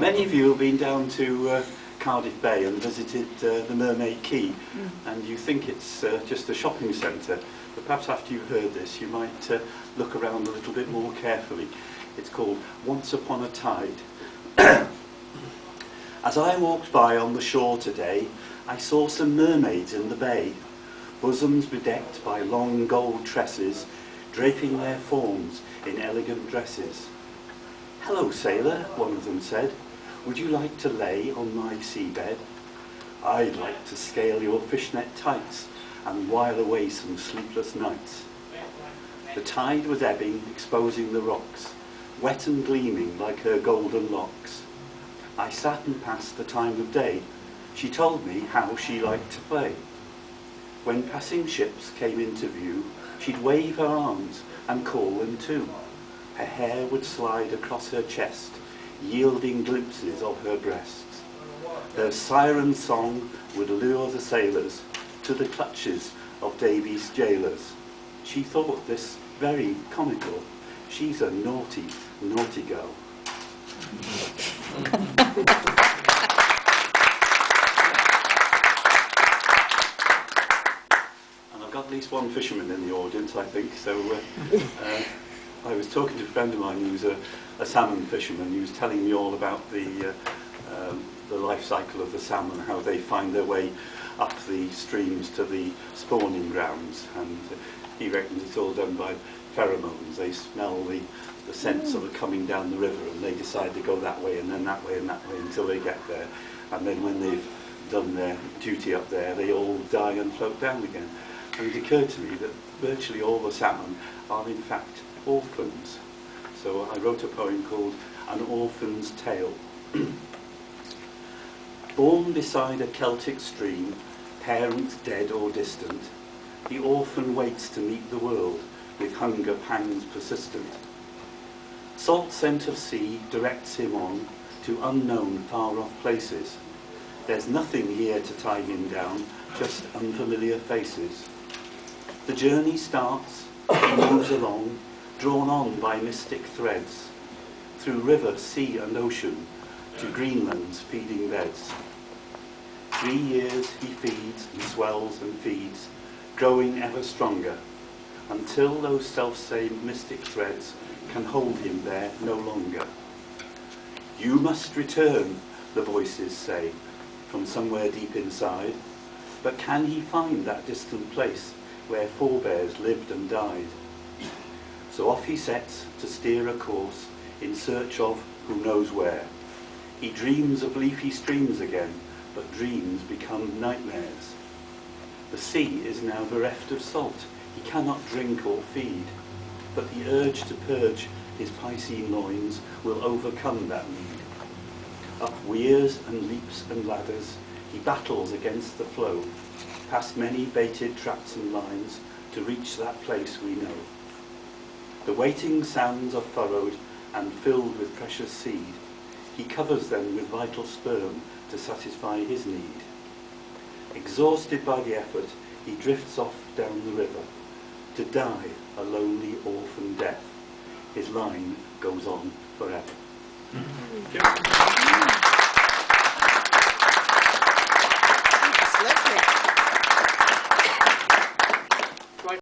Many of you have been down to Cardiff Bay and visited the Mermaid Quay, and you think it's just a shopping centre, but perhaps after you've heard this you might look around a little bit more carefully. It's called Once Upon a Tide. As I walked by on the shore today, I saw some mermaids in the bay, bosoms bedecked by long gold tresses, draping their forms in elegant dresses. "Hello, sailor," one of them said. "Would you like to lay on my seabed? I'd like to scale your fishnet tights and while away some sleepless nights." The tide was ebbing, exposing the rocks, wet and gleaming like her golden locks. I sat and passed the time of day. She told me how she liked to play. When passing ships came into view, she'd wave her arms and call them too. Her hair would slide across her chest, yielding glimpses of her breasts. Her siren song would lure the sailors to the clutches of Davy's jailers. She thought this very comical. She's a naughty, naughty girl. And I've got at least one fisherman in the audience, I think, so I was talking to a friend of mine who's a salmon fisherman. He was telling me all about the life cycle of the salmon, how they find their way up the streams to the spawning grounds, and he reckons it's all done by pheromones. They smell the scent sort of coming down the river, and they decide to go that way and then that way and that way until they get there, and then when they've done their duty up there, they all die and float down again. And it occurred to me that virtually all the salmon are in fact orphans. So I wrote a poem called An Orphan's Tale. Born beside a Celtic stream, parents dead or distant, the orphan waits to meet the world with hunger pangs persistent. Salt scent of sea directs him on to unknown far-off places. There's nothing here to tie him down, just unfamiliar faces. The journey starts, he moves along, drawn on by mystic threads, through river, sea and ocean, to Greenland's feeding beds. 3 years he feeds and swells and feeds, growing ever stronger, until those self-same mystic threads can hold him there no longer. "You must return," the voices say, from somewhere deep inside, but can he find that distant place where forebears lived and died? So off he sets to steer a course in search of who knows where. He dreams of leafy streams again, but dreams become nightmares. The sea is now bereft of salt. He cannot drink or feed, but the urge to purge his Piscean loins will overcome that need. Up weirs and leaps and ladders, he battles against the flow, past many baited traps and lines, to reach that place we know. The waiting sands are furrowed and filled with precious seed. He covers them with vital sperm to satisfy his need. Exhausted by the effort, he drifts off down the river, to die a lonely orphan death. His line goes on forever.